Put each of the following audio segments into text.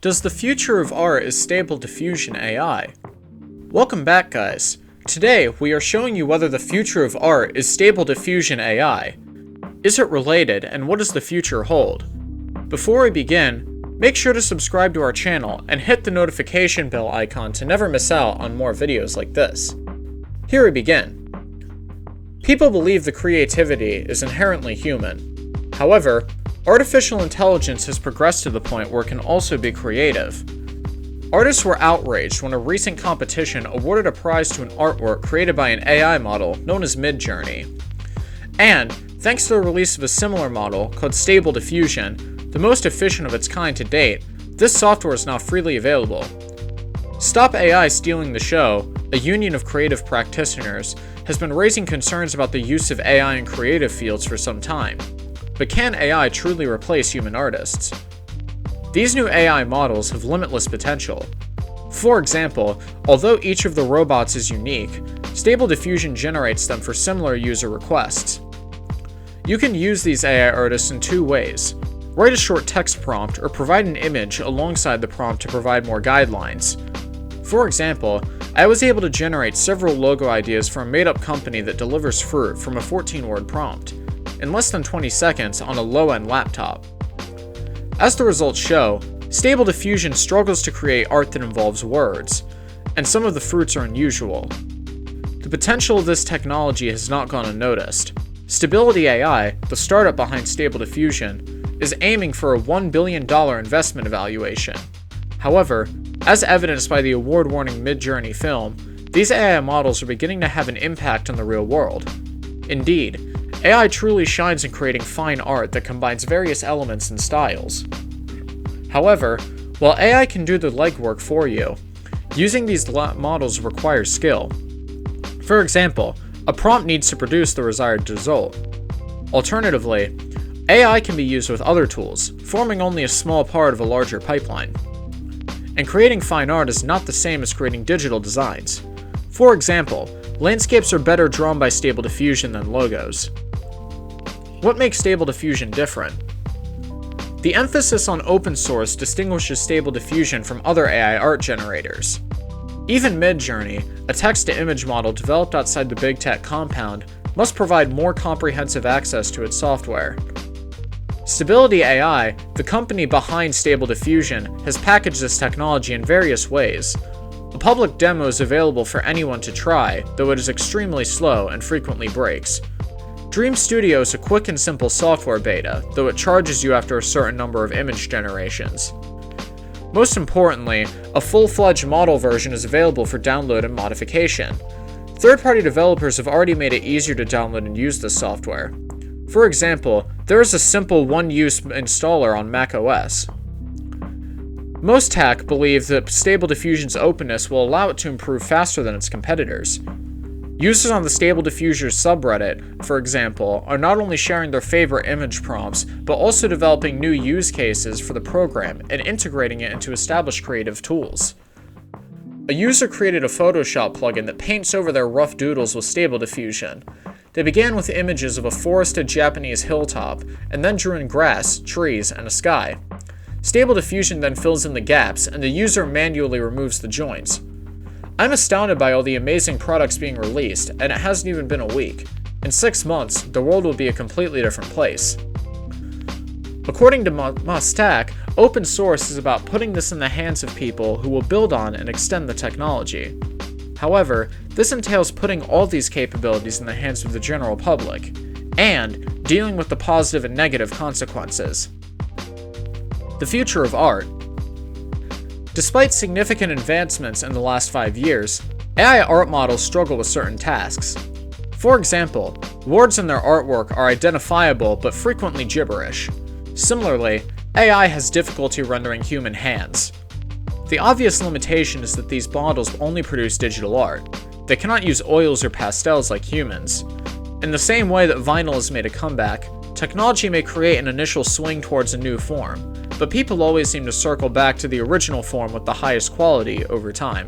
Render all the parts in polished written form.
Does the future of art is Stable Diffusion AI? Welcome back, guys. Today, we are showing you whether the future of art is Stable Diffusion AI. Is it related, and what does the future hold? Before we begin, make sure to subscribe to our channel and hit the notification bell icon to never miss out on more videos like this. Here we begin. People believe the creativity is inherently human. However, artificial intelligence has progressed to the point where it can also be creative. Artists were outraged when a recent competition awarded a prize to an artwork created by an AI model known as Midjourney. And, thanks to the release of a similar model called Stable Diffusion, the most efficient of its kind to date, this software is now freely available. Stop AI Stealing the Show, a union of creative practitioners, has been raising concerns about the use of AI in creative fields for some time. But can AI truly replace human artists? These new AI models have limitless potential. For example, although each of the robots is unique, Stable Diffusion generates them for similar user requests. You can use these AI artists in two ways. Write a short text prompt or provide an image alongside the prompt to provide more guidelines. For example, I was able to generate several logo ideas for a made-up company that delivers fruit from a 14-word prompt in less than 20 seconds on a low-end laptop. As the results show, Stable Diffusion struggles to create art that involves words, and some of the fruits are unusual. The potential of this technology has not gone unnoticed. Stability AI, the startup behind Stable Diffusion, is aiming for a $1 billion investment evaluation. However, as evidenced by the award-winning Midjourney film, these AI models are beginning to have an impact on the real world. Indeed, AI truly shines in creating fine art that combines various elements and styles. However, while AI can do the legwork for you, using these models requires skill. For example, a prompt needs to produce the desired result. Alternatively, AI can be used with other tools, forming only a small part of a larger pipeline. And creating fine art is not the same as creating digital designs. For example, landscapes are better drawn by Stable Diffusion than logos. What makes Stable Diffusion different? The emphasis on open source distinguishes Stable Diffusion from other AI art generators. Even Midjourney, a text-to-image model developed outside the big tech compound, must provide more comprehensive access to its software. Stability AI, the company behind Stable Diffusion, has packaged this technology in various ways. A public demo is available for anyone to try, though it is extremely slow and frequently breaks. Dream Studio is a quick and simple software beta, though it charges you after a certain number of image generations. Most importantly, a full-fledged model version is available for download and modification. Third-party developers have already made it easier to download and use this software. For example, there is a simple one-use installer on macOS. Most tech believe that Stable Diffusion's openness will allow it to improve faster than its competitors. Users on the Stable Diffusion subreddit, for example, are not only sharing their favorite image prompts, but also developing new use cases for the program and integrating it into established creative tools. A user created a Photoshop plugin that paints over their rough doodles with Stable Diffusion. They began with images of a forested Japanese hilltop, and then drew in grass, trees, and a sky. Stable Diffusion then fills in the gaps, and the user manually removes the joints. I'm astounded by all the amazing products being released, and it hasn't even been a week. In 6 months, the world will be a completely different place. According to Techque, open source is about putting this in the hands of people who will build on and extend the technology. However, this entails putting all these capabilities in the hands of the general public, and dealing with the positive and negative consequences. The future of art. Despite significant advancements in the last 5 years, AI art models struggle with certain tasks. For example, words in their artwork are identifiable but frequently gibberish. Similarly, AI has difficulty rendering human hands. The obvious limitation is that these models only produce digital art. They cannot use oils or pastels like humans. In the same way that vinyl has made a comeback, technology may create an initial swing towards a new form, but people always seem to circle back to the original form with the highest quality over time.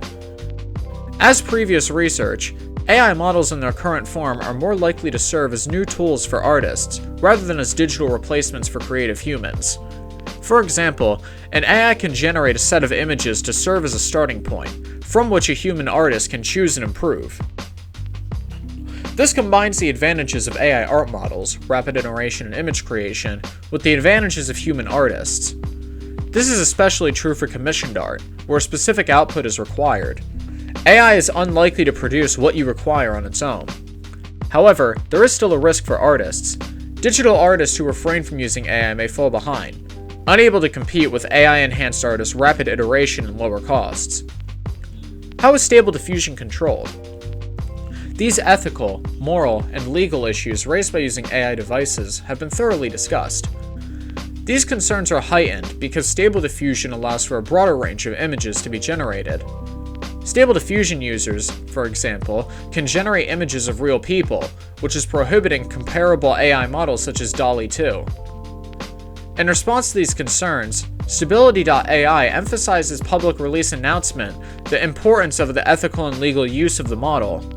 As previous research, AI models in their current form are more likely to serve as new tools for artists, rather than as digital replacements for creative humans. For example, an AI can generate a set of images to serve as a starting point, from which a human artist can choose and improve. This combines the advantages of AI art models, rapid iteration and image creation, with the advantages of human artists. This is especially true for commissioned art, where a specific output is required. AI is unlikely to produce what you require on its own. However, there is still a risk for artists. Digital artists who refrain from using AI may fall behind, unable to compete with AI-enhanced artists' rapid iteration and lower costs. How is Stable Diffusion controlled? These ethical, moral, and legal issues raised by using AI devices have been thoroughly discussed. These concerns are heightened because Stable Diffusion allows for a broader range of images to be generated. Stable Diffusion users, for example, can generate images of real people, which is prohibiting comparable AI models such as DALL-E 2. In response to these concerns, Stability.ai emphasizes public release announcement the importance of the ethical and legal use of the model.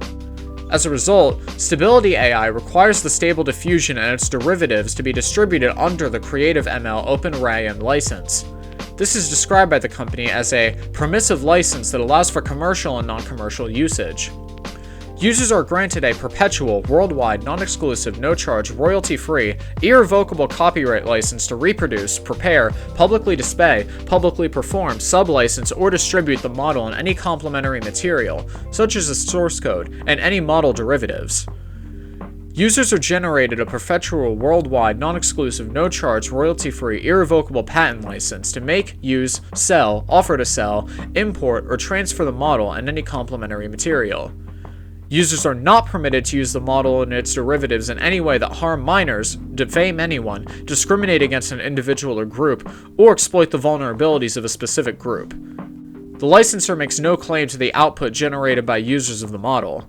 As a result, Stability AI requires the Stable Diffusion and its derivatives to be distributed under the Creative ML OpenRAM license. This is described by the company as a permissive license that allows for commercial and non-commercial usage. Users are granted a perpetual, worldwide, non-exclusive, no-charge, royalty-free, irrevocable copyright license to reproduce, prepare, publicly display, publicly perform, sub-license, or distribute the model and any complementary material, such as the source code, and any model derivatives. Users are generated a perpetual, worldwide, non-exclusive, no-charge, royalty-free, irrevocable patent license to make, use, sell, offer to sell, import, or transfer the model and any complementary material. Users are not permitted to use the model and its derivatives in any way that harm minors, defame anyone, discriminate against an individual or group, or exploit the vulnerabilities of a specific group. The licensor makes no claim to the output generated by users of the model.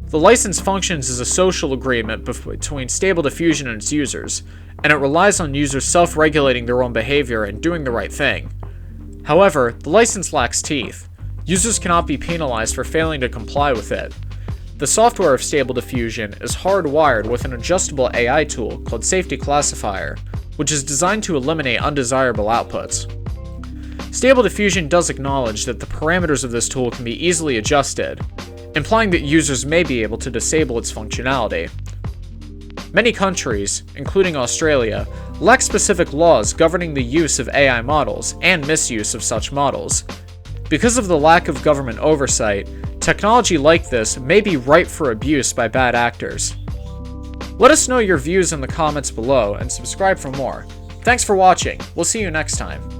The license functions as a social agreement between Stable Diffusion and its users, and it relies on users self-regulating their own behavior and doing the right thing. However, the license lacks teeth. Users cannot be penalized for failing to comply with it. The software of Stable Diffusion is hardwired with an adjustable AI tool called Safety Classifier, which is designed to eliminate undesirable outputs. Stable Diffusion does acknowledge that the parameters of this tool can be easily adjusted, implying that users may be able to disable its functionality. Many countries, including Australia, lack specific laws governing the use of AI models and misuse of such models. Because of the lack of government oversight, technology like this may be ripe for abuse by bad actors. Let us know your views in the comments below and subscribe for more. Thanks for watching. We'll see you next time.